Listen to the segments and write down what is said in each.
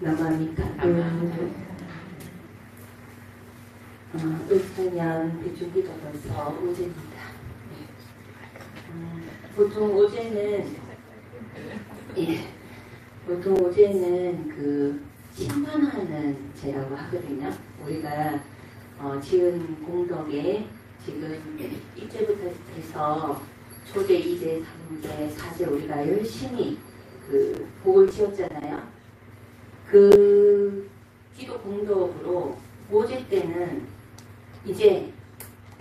남아니까 을사년 대축기가 벌써 오제입니다. 보통 오제는 그 심판하는 제라고 하거든요. 우리가 지은 공덕에 지금 1제부터 해서 초제, 2제, 3제, 4제 우리가 열심히 그 복을 지었잖아요. 그 기도 공덕으로 5제 때는 이제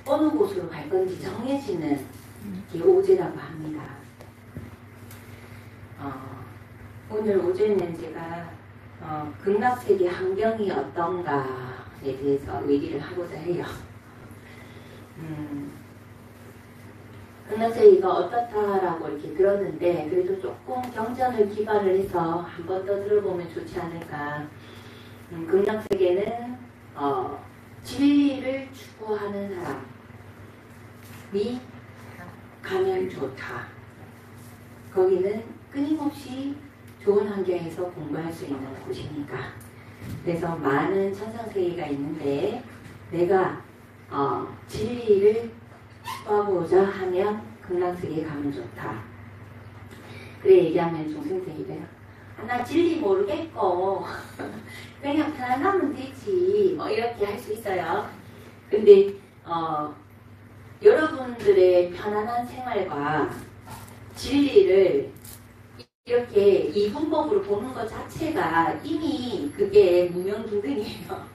어느 곳으로 갈 건지 정해지는 게 5제라고 합니다. 오늘 5제는 제가 극락세계 환경이 어떤가에 대해서 얘기를 하고자 해요. 극락세계가 어떻다라고 이렇게 들었는데 그래도 조금 경전을 기반을 해서 한번 더 들어보면 좋지 않을까. 극락세계는 진리를 추구하는 사람이 가면 좋다. 거기는 끊임없이 좋은 환경에서 공부할 수 있는 곳이니까. 그래서 많은 천상세계가 있는데 내가 진리를 추구하고자 하면 극락세계에 가면 좋다. 그래 얘기하면 중생세계래요. 나 진리 모르겠고 그냥 편안하면 되지 뭐 이렇게 할 수 있어요. 근데 여러분들의 편안한 생활과 진리를 이렇게 이분법으로 보는 것 자체가 이미 그게 무명중생이에요.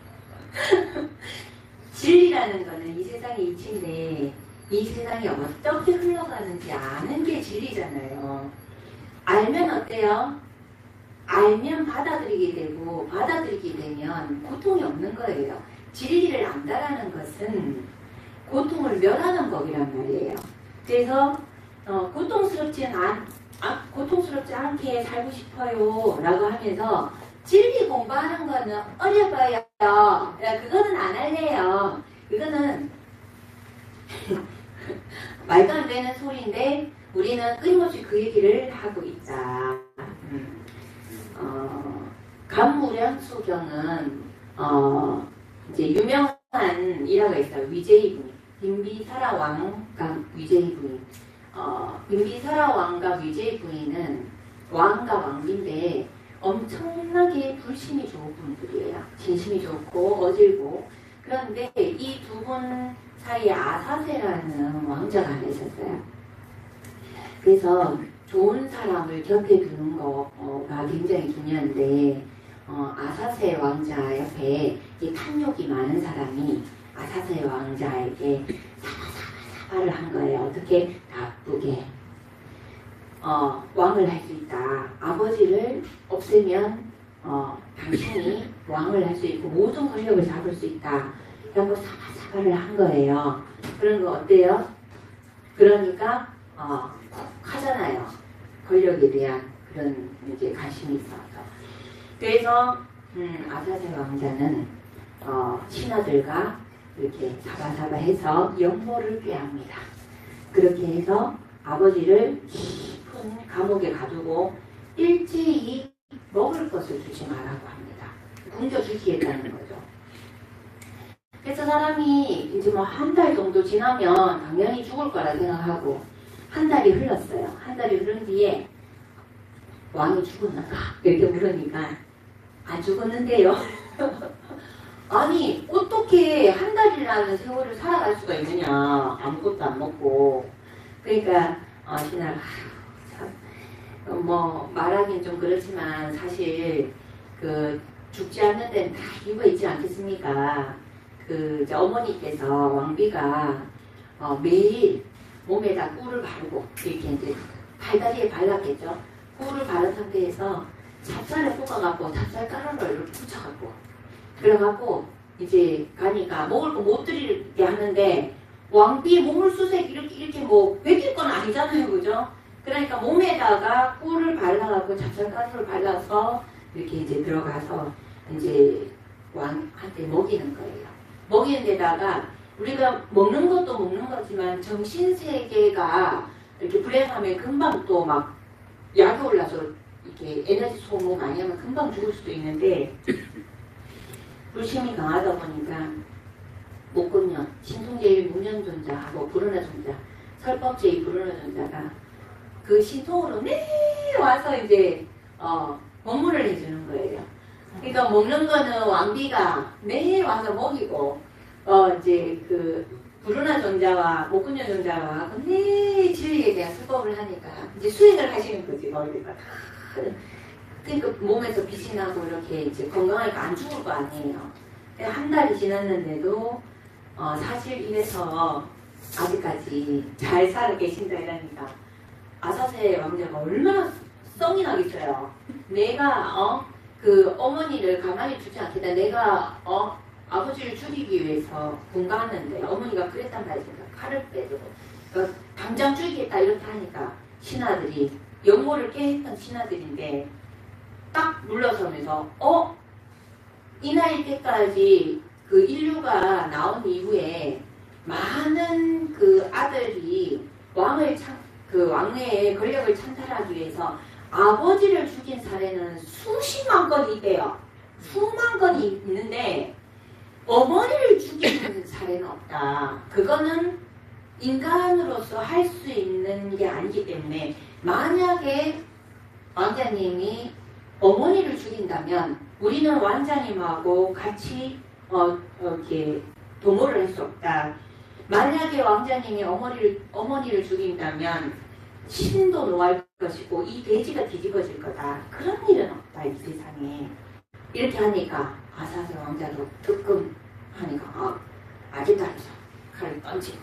진리라는 거는 이 세상의 이치인데 이 세상이 어떻게 흘러가는지 아는 게 진리잖아요. 알면 어때요? 알면 받아들이게 되고 받아들이게 되면 고통이 없는 거예요. 진리를 안다라는 것은 고통을 멸하는 법이란 말이에요. 그래서 고통스럽지 않게 살고 싶어요 라고 하면서 진리 공부하는 거는 어려워요. 그거는 안 할래요. 그거는 말도 안 되는 소리인데 우리는 끊임없이 그 얘기를 하고 있다. 감무량수경은 이제 유명한 일화가 있어요. 위제이부인 빈비사라 왕과 위제이부인. 빈비사라 왕과 위제이부인은 왕과 왕비인데 엄청나게 불심이 좋은 분들이에요. 진심이 좋고 어질고. 그런데 이 두 분 사이에 아사세라는 왕자가 하나 있었어요. 그래서 좋은 사람을 곁에 두는 거가 굉장히 중요한데 아사세 왕자 옆에 이 탐욕이 많은 사람이 아사세 왕자에게 사바를 한 거예요. 어떻게 나쁘게 왕을 할 수 있다. 아버지를 없애면 당신이 왕을 할 수 있고 모든 권력을 잡을 수 있다. 라고 사바를 한 거예요. 그런 거 어때요? 그러니까 하잖아요. 권력에 대한 그런 이제 관심이 있어서. 그래서 아사세 왕자는 신하들과 이렇게 사바사바해서 영모를 꾀합니다. 그렇게 해서 아버지를 깊은 감옥에 가두고 일제히 먹을 것을 주지 말라고 합니다. 굶겨 죽이겠다는 거죠. 그래서 사람이 이제 뭐 한 달 정도 지나면 당연히 죽을 거라 생각하고 한 달이 흘렀어요. 한 달이 흐른 뒤에 왕이 죽었는가? 이렇게 물으니까 안 죽었는데요. 아니 어떻게 한 달이라는 세월을 살아갈 수가 있느냐. 아무것도 안 먹고. 그러니까 신하가 참 뭐 말하긴 좀 그렇지만 사실 그 죽지 않는 데는 다 이유가 있지 않겠습니까? 그 어머니께서 왕비가 매일 몸에다 꿀을 바르고 이렇게 이제 팔다리에 발랐겠죠. 꿀을 바른 상태에서 찹쌀을 볶아갖고 찹쌀가루를 이렇게 붙여갖고 그래갖고 이제 가니까 먹을 거 못 드리게 하는데 왕비의 몸을 수색 이렇게 뭐 베낄 건 아니잖아요, 그죠? 그러니까 몸에다가 꿀을 발라갖고 찹쌀가루를 발라서 이렇게 이제 들어가서 이제 왕한테 먹이는 거예요. 먹이는 데다가 우리가 먹는 것도 먹는 거지만 정신세계가 이렇게 불행하면 금방 또 막 약이 올라서 이렇게 에너지 소모 많이 하면 금방 죽을 수도 있는데 불심이 강하다 보니까 목금년, 신통제일 문현존자하고 불운화존자, 설법제일 불운화존자가 그 신통으로 매일 와서 이제 법문을 해주는 거예요. 그러니까 먹는 거는 왕비가 매일 와서 먹이고 이제 그 불운화존자와 목금년존자와 매일 진리에 대한 수법을 하니까 이제 수행을 하시는 거지 머리가. 그러니까 몸에서 빛이 나고 이렇게 이제 건강하니까 안 죽을 거 아니에요. 한 달이 지났는데도 사실 이래서 아직까지 잘 살아 계신다 이러니까 아사세 왕자가 얼마나 썽이 나겠어요. 내가 그 어머니를 가만히 두지 않겠다. 내가 아버지를 죽이기 위해서 분가하는데 어머니가 그랬단 말이니까 칼을 빼주고 당장 죽이겠다 이렇게 하니까 신하들이 영모를 깨했던 신하들인데 딱 물러서면서 이 나이 때까지 그 인류가 나온 이후에 많은 그 아들이 왕의 권력을 찬탈하기 위해서 아버지를 죽인 사례는 수십만 건이 있대요. 수만 건이 있는데 어머니를 죽이는 사례는 없다. 그거는 인간으로서 할 수 있는 게 아니기 때문에 만약에 왕자님이 어머니를 죽인다면 우리는 왕자님하고 같이 이렇게 도모를 할 수 없다. 만약에 왕자님이 어머니를 죽인다면 신도 노할 것이고 이 대지가 뒤집어질 거다. 그런 일은 없다 이 세상에. 이렇게 하니까 아사세 왕자도 뜨끔하니까 아직도 아니죠. 칼을 던지고.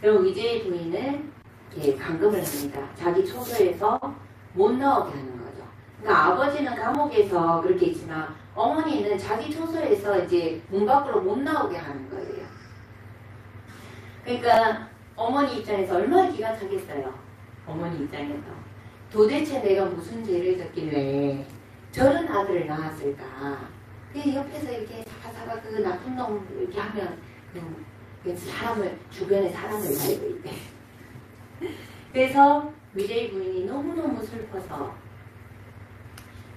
그리고 위제의 부인을 이렇게 감금을 합니다. 자기 초소에서 못 나오게 하는 거죠. 그러니까 아버지는 감옥에서 그렇게 있지만 어머니는 자기 초소에서 이제 문 밖으로 못 나오게 하는 거예요. 그러니까 어머니 입장에서 얼마나 기가 차겠어요. 어머니 입장에서 도대체 내가 무슨 죄를 졌길래 저런 아들을 낳았을까. 그 옆에서 이렇게 사가사가 그 나쁜 놈 이렇게 하면 주변에 사람을 살고 있대. 그래서 위제의 부인이 너무너무 슬퍼서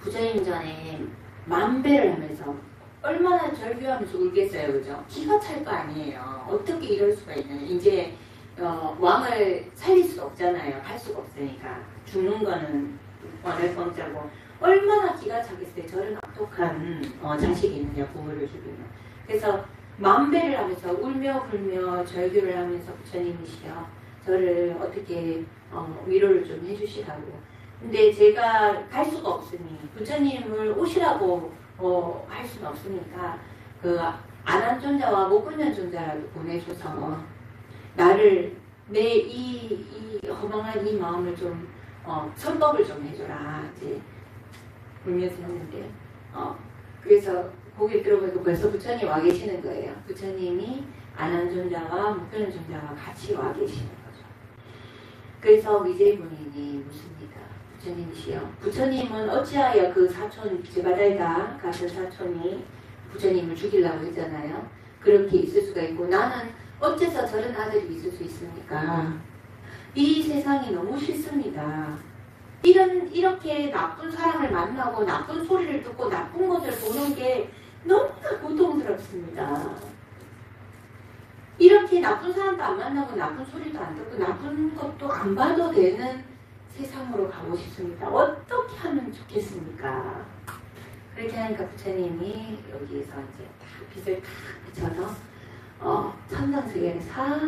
부처님 전에 만배를 하면서 얼마나 절규하면서 울겠어요. 그죠? 기가 찰 거 아니에요. 어떻게 이럴 수가 있냐. 이제 왕을 살릴 수 없잖아요. 할 수가 없으니까. 죽는 거는 원할 공짜고 얼마나 기가 차겠어요. 저런 악독한 자식이 있느냐. 부모를 죽이면. 그래서 만배를 하면서 울며 불며 절규를 하면서 부처님이시여 저를 어떻게 위로를 좀 해주시라고. 근데 제가 갈 수가 없으니 부처님을 오시라고 할 수는 없으니까 그 안한존자와 목근현존자라도 보내줘서 나를 내 이 허망한 이 마음을 좀 설법을 좀 해줘라 이제 울면서 했는데 그래서 거기 들어보니까 벌써 부처님 와 계시는 거예요. 부처님이 안한존자와 목근현존자와 같이 와 계시는 거죠. 그래서 위제의 부인이 묻습니다. 부처님이시여 부처님은 어찌하여 그 사촌 제바달다 같은 사촌이 부처님을 죽이려고 했잖아요. 그렇게 있을 수가 있고 나는 어째서 저런 아들이 있을 수 있습니까? 이 세상이 너무 싫습니다. 이렇게 나쁜 사람을 만나고 나쁜 소리를 듣고 나쁜 것을 보는 게 너무나 고통스럽습니다. 이렇게 나쁜 사람도 안 만나고 나쁜 소리도 안 듣고 나쁜 것도 안 봐도 되는 세상으로 가고 싶습니다. 어떻게 하면 좋겠습니까? 그렇게 하니까 부처님이 여기에서 이제 딱 빛을 탁 비춰서 천상세계를 싹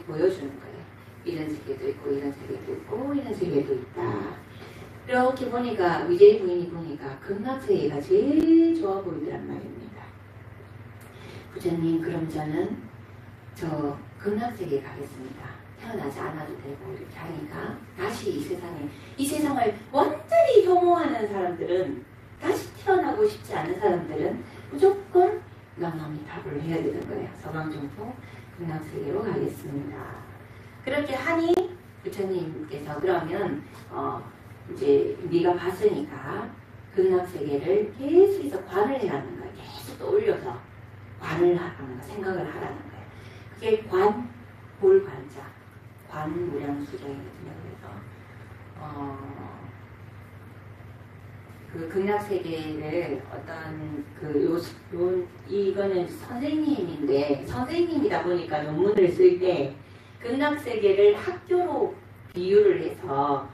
보여주는 거예요. 이런 세계도 있고 이런 세계도 있고 이런 세계도 있다. 이렇게 보니까 위제의 부인이 보니까 극락세계가 제일 좋아 보이더란 말입니다. 부처님 그럼 저는 저 극락세계에 가겠습니다. 태어나지 않아도 되고 이렇게 하니까 다시 이 세상을 완전히 혐오하는 사람들은 다시 태어나고 싶지 않은 사람들은 무조건 남남이탑을 해야 되는 거예요. 서방정토 극락세계로 가겠습니다. 그렇게 하니 부처님께서 그러면 이제 네가 봤으니까 극락세계를 계속해서 관을 해라는 거예요. 계속 떠올려서 관을 하라는 거, 생각을 하라는 거예요. 그게 볼관자 관무량수장이거든요. 그래서 그 극락세계를 어떤 이거는 선생님인데 선생님이다 보니까 논문을 쓸 때 극락세계를 학교로 비유를 해서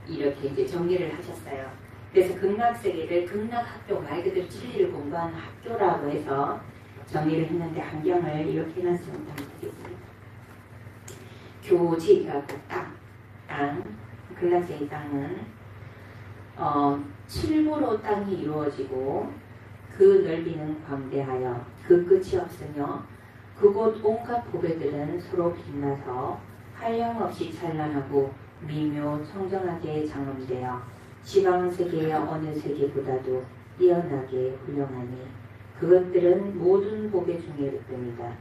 이렇게 이제 정리를 하셨어요. 그래서 극락세계를 극락학교 말 그대로 진리를 공부하는 학교라고 해서 정리를 했는데 안경을 이렇게 해놨으면 하겠습니다. 교지라고 땅 극락세계 땅은 7보로 땅이 이루어지고 그 넓이는 광대하여 그 끝이 없으며 그곳 온갖 보배들은 서로 빛나서 한량없이 찬란하고 미묘 청정하게 장엄되어 지방세계의 어느 세계보다도 뛰어나게 훌륭하니 그것들은 모든 보배 중에 으뜸이다.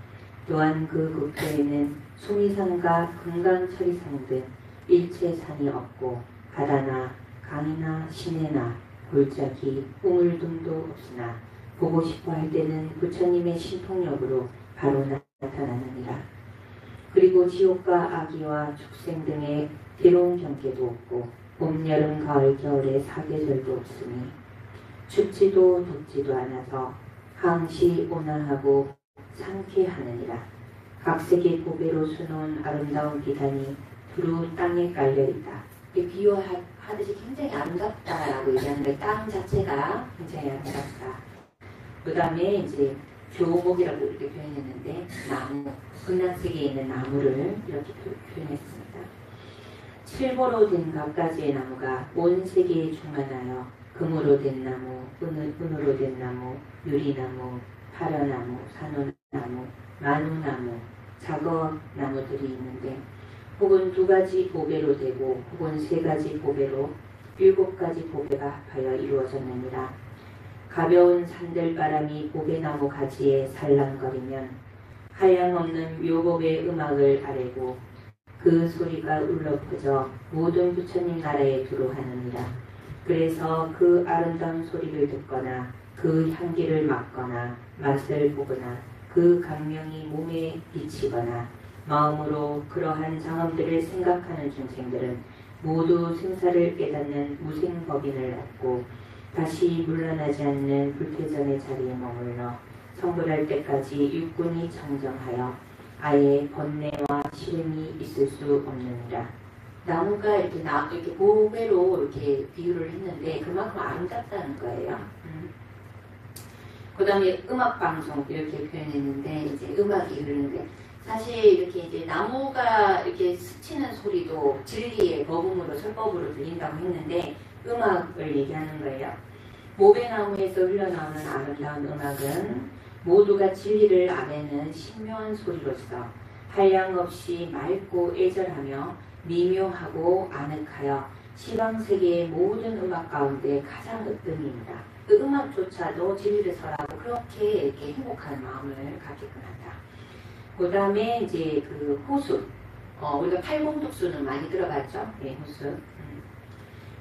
또한 그 국토에는 수미산과 금강철이산 등 일체산이 없고 바다나 강이나 시내나 골짜기 우물등도 없으나 보고 싶어 할 때는 부처님의 신통력으로 바로 나타나느니라. 그리고 지옥과 아기와 축생 등의 괴로운 경계도 없고 봄, 여름, 가을, 겨울의 사계절도 없으니 춥지도 덥지도 않아서 항시 온화하고 상쾌하느니라. 각색의 보배로 수놓은 아름다운 비단이 두루 땅에 깔려있다. 비유하듯이 굉장히 아름답다라고 얘기하는데 땅 자체가 굉장히 아름답다. 그 다음에 이제 교목이라고 이렇게 표현했는데 나무, 극락세계에 있는 나무를 이렇게 표현했습니다. 7보로 된 각가지의 나무가 온 세계에 충만하여 금으로 된 나무, 은으로 된 나무, 유리나무, 파려나무, 산호나무, 마누나무, 작업나무들이 있는데 혹은 2가지 보배로 되고 혹은 3가지 보배로 7가지 보배가 합하여 이루어졌느니라. 가벼운 산들바람이 보배나무 가지에 살랑거리면 한량없는 묘법의 음악을 아뢰고 그 소리가 울려 퍼져 모든 부처님 나라에 두루하느니라. 그래서 그 아름다운 소리를 듣거나 그 향기를 맡거나 맛을 보거나 그 강명이 몸에 비치거나 마음으로 그러한 장엄들을 생각하는 중생들은 모두 생사를 깨닫는 무생법인을 얻고 다시 물러나지 않는 불퇴전의 자리에 머물러 성불할 때까지 육군이 정정하여 아예 번뇌와 실행이 있을 수 없느니라. 나무가 이렇게 보배로 이렇게 비유를 했는데 그만큼 아름답다는 거예요. 그 다음에 음악방송 이렇게 표현했는데 이제 음악이 흐르는데 사실 이렇게 이제 나무가 이렇게 스치는 소리도 진리의 법음으로 설법으로 들린다고 했는데 음악을 얘기하는 거예요. 모배나무에서 흘러나오는 아름다운 음악은 모두가 진리를 아뢰는 신묘한 소리로서 한량없이 맑고 애절하며 미묘하고 아늑하여 시방세계의 모든 음악 가운데 가장 으뜸입니다. 그 음악조차도 진리를 설하고 그렇게 이렇게 행복한 마음을 갖게끔 한다. 그 다음에 이제 그 호수, 우리가 팔공독수는 많이 들어봤죠? 네, 호수.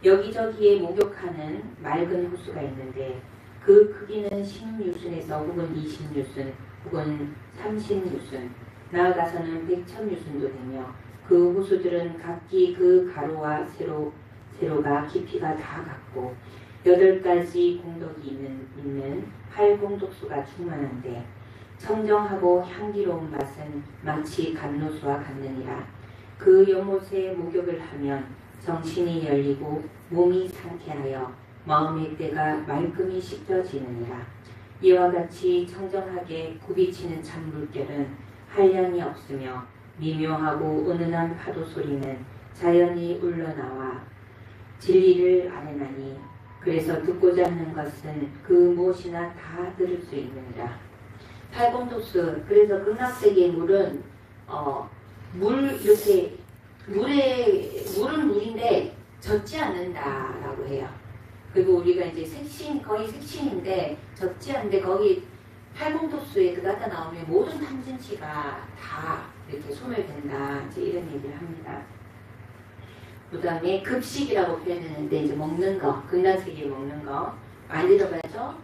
여기저기에 목욕하는 맑은 호수가 있는데 그 크기는 10유순에서 혹은 20유순 혹은 30유순 나아가서는 100,000유순도 되며 그 호수들은 각기 그 가로와 세로가 깊이가 다 같고 8가지 공덕이 있는 팔공독수가 충만한데 청정하고 향기로운 맛은 마치 감로수와 같느니라. 그 연못에 목욕을 하면 정신이 열리고 몸이 상쾌하여 마음의 때가 말끔히 씻겨지느니라. 이와 같이 청정하게 굽이치는 찬물결은 한량이 없으며 미묘하고 은은한 파도 소리는 자연히 울러나와 진리를 아뢰나니 그래서 듣고자 하는 것은 그 무엇이나 다 들을 수 있느니라. 팔공독수, 그래서 극락세계의 물은 물은 물인데 젖지 않는다라고 해요. 그리고 우리가 이제 거의 색신인데 젖지 않는데 거기 팔공독수에 들어갔다 나오면 모든 탐진치가 다 이렇게 소멸된다. 이제 이런 얘기를 합니다. 그 다음에 급식이라고 표현했는데 이제 먹는 거, 극락세계 먹는 거 많이 들어봤죠?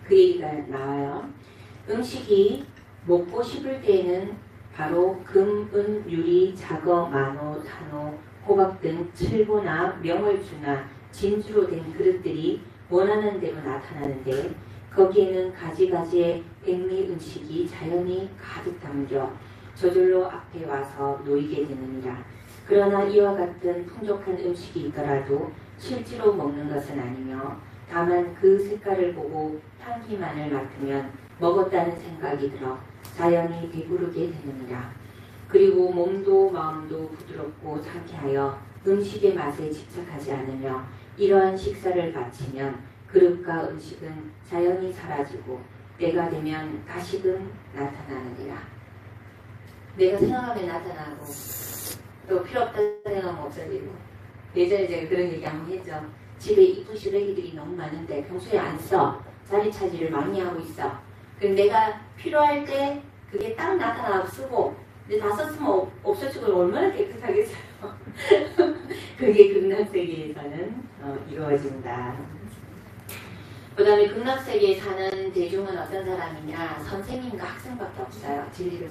그 얘기가 나와요. 음식이 먹고 싶을 때에는 바로 금, 은, 유리, 자거, 만호, 산호, 호박 등 7보나 명월주나 진주로 된 그릇들이 원하는 대로 나타나는데 거기에는 가지가지의 백미 음식이 자연히 가득 담겨 저절로 앞에 와서 놓이게 되느니라. 그러나 이와 같은 풍족한 음식이 있더라도 실제로 먹는 것은 아니며 다만 그 색깔을 보고 향기만을 맡으면 먹었다는 생각이 들어 자연히 배부르게 되느니라. 그리고 몸도 마음도 부드럽고 상쾌하여 음식의 맛에 집착하지 않으며 이러한 식사를 마치면 그릇과 음식은 자연히 사라지고 때가 되면 다시금 나타나느니라. 내가 생각하면 나타나고 또 필요 없다는 생각하면 없어지고. 예전에 제가 그런 얘기 한번 했죠. 집에 이쁜 시래기들이 너무 많은데 평소에 안 써. 자리 차지를 많이 하고 있어. 그럼 내가 필요할 때 그게 딱 나타나고 쓰고 근데 다 썼으면 없어지고 얼마나 깨끗하겠어요. 그게 극락세계에서는 이루어진다. 그 다음에 극락세계에 사는 대중은 어떤 사람이냐. 선생님과 학생밖에 없어요. 진리를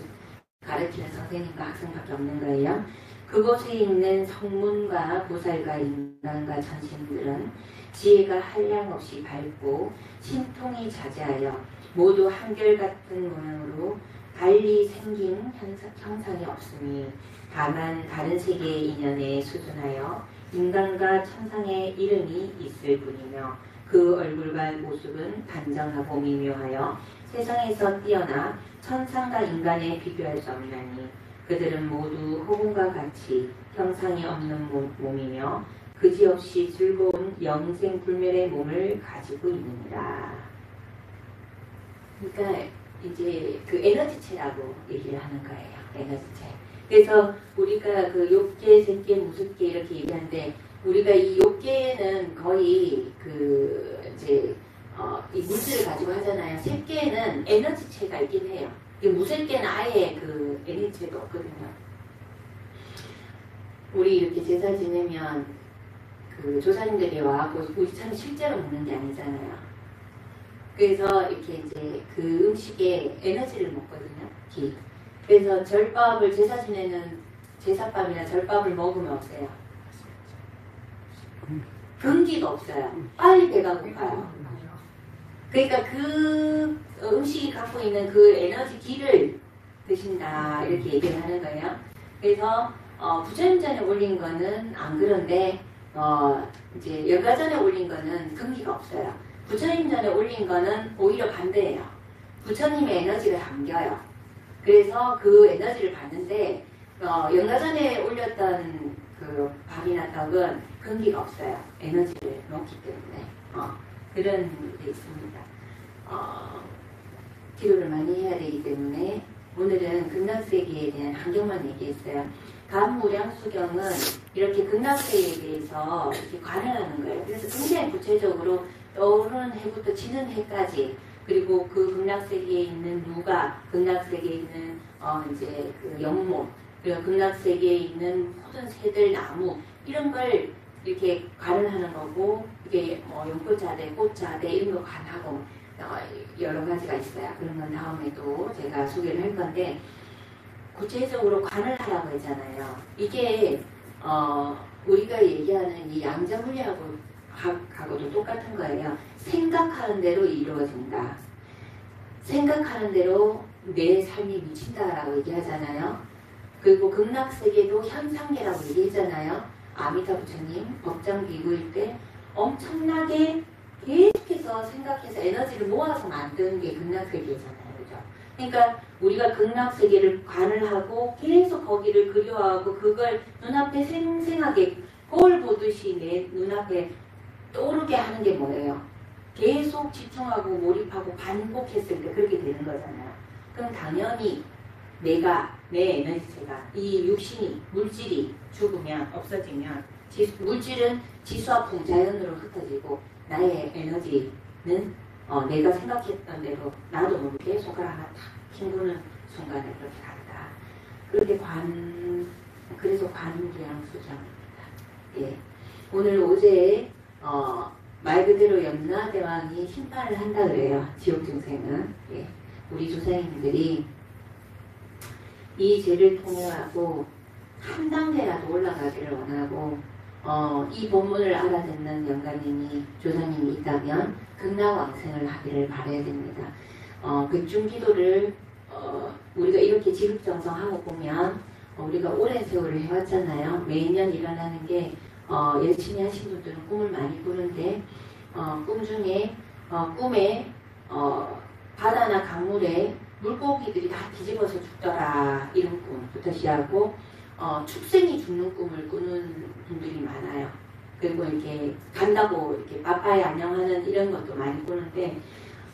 가르치는 선생님과 학생밖에 없는 거예요. 그곳에 있는 성문과 보살과 인간과 천신들은 지혜가 한량없이 밝고 신통이 자제하여 모두 한결같은 모양으로 달리 생긴 형상이 없으니 다만 다른 세계의 인연에 수준하여 인간과 천상의 이름이 있을 뿐이며 그 얼굴과 모습은 단정하고 미묘하여 세상에서 뛰어나 천상과 인간에 비교할 수 없나니 그들은 모두 호군과 같이 형상이 없는 몸이며 그지없이 즐거운 영생불멸의 몸을 가지고 있느니라. 그러니까 이제 그 에너지체라고 얘기를 하는 거예요. 에너지체. 그래서 우리가 그 욕계, 색계, 무색계 이렇게 얘기하는데 우리가 이 욕계는 거의 그 이제 이 물질을 가지고 하잖아요. 색계는 에너지체가 있긴 해요. 무색계는 아예 그 에너지체가 없거든요. 우리 이렇게 제사 지내면 그 조사님들이 와갖고 우리 참 실제로 먹는 게 아니잖아요. 그래서 이렇게 이제 그 음식에 에너지를 먹거든요. 기. 그래서 절밥을 제사 지내는 제사밥이나 절밥을 먹으면 어때요? 근기가 없어요. 빨리 배가 고파요. 그러니까 그 음식이 갖고 있는 그 에너지 기를 드신다 이렇게 얘기를 하는 거예요. 그래서 부처님 전에 올린 거는 안 그런데 이제 열가 전에 올린 거는 근기가 없어요. 부처님 전에 올린 거는 오히려 반대예요. 부처님의 에너지가 담겨요. 그래서 그 에너지를 받는데 연가 전에 올렸던 그 밥이나 떡은 근기가 없어요. 에너지를 넣기 때문에 그런 게 있습니다. 기도를 많이 해야 되기 때문에 오늘은 극락세계에 대한 환경만 얘기했어요. 감무량수경은 이렇게 극락세계에 대해서 이렇게 관여하는 거예요. 그래서 굉장히 구체적으로 떠오르는 해부터 지는 해까지 그리고 그 극락세계에 있는 누가, 극락세계에 있는 이제 그 영모, 그리고 극락세계에 있는 모든 새들, 나무 이런 걸 이렇게 관하는 거고 이게 뭐 연꽃자대, 꽃자대 이런 거 관하고 여러 가지가 있어요. 그런 건 다음에 또 제가 소개를 할 건데 구체적으로 관을 하라고 했잖아요. 이게 우리가 얘기하는 이 양자물리하고도 똑같은 거예요. 생각하는 대로 이루어진다. 생각하는 대로 내 삶이 미친다라고 얘기하잖아요. 그리고 극락세계도 현상계라고 얘기했잖아요. 아미타 부처님 법장 비구일 때 엄청나게 계속해서 생각해서 에너지를 모아서 만드는 게 극락세계잖아요. 그죠? 그러니까 우리가 극락세계를 관을 하고 계속 거기를 그리워하고 그걸 눈앞에 생생하게 거울 보듯이 내 눈앞에 떠오르게 하는 게 뭐예요? 계속 집중하고 몰입하고 반복했을 때 그렇게 되는 거잖아요. 그럼 당연히 내가, 내 에너지체가 이 육신이, 물질이 죽으면, 없어지면 물질은 지수와 풍자연으로 흩어지고 나의 에너지는 내가 생각했던 대로 나도 모르게 손가락 하나 탁 헹구는 순간에 그렇게 간다. 그렇게 그래서 관무량수경입니다. 예. 오늘 오제 말 그대로 염라대왕이 심판을 한다 그래요. 지옥 중생은. 예. 우리 조상님들이 이 죄를 통해하고 한 단계라도 올라가기를 원하고 이 본문을 알아듣는 영가님이 조상님이 있다면 극락왕생을 하기를 바라야 됩니다. 백중기도를 우리가 이렇게 지극정성하고 보면 우리가 오랜 세월을 해왔잖아요. 매년 일어나는 게 열심히 하신 분들은 꿈을 많이 꾸는데 꿈 중에 꿈에 바다나 강물에 물고기들이 다 뒤집어서 죽더라 이런 꿈부터 시작하고 축생이 죽는 꿈을 꾸는 분들이 많아요. 그리고 이렇게 간다고 이렇게 빠빠이 안녕하는 이런 것도 많이 꾸는데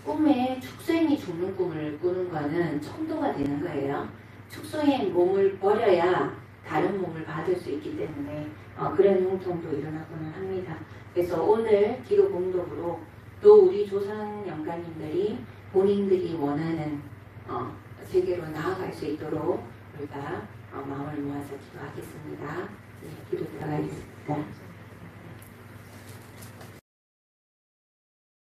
꿈에 축생이 죽는 꿈을 꾸는 거는 천도가 되는 거예요. 축생의 몸을 버려야 다른 몸을 받을 수 있기 때문에 그런 형통도 일어나고는 합니다. 그래서 오늘 기도 공덕으로 또 우리 조상 영가님들이 본인들이 원하는 세계로 나아갈 수 있도록 우리가 마음을 모아서 기도하겠습니다. 네, 기도 들어가겠습니다.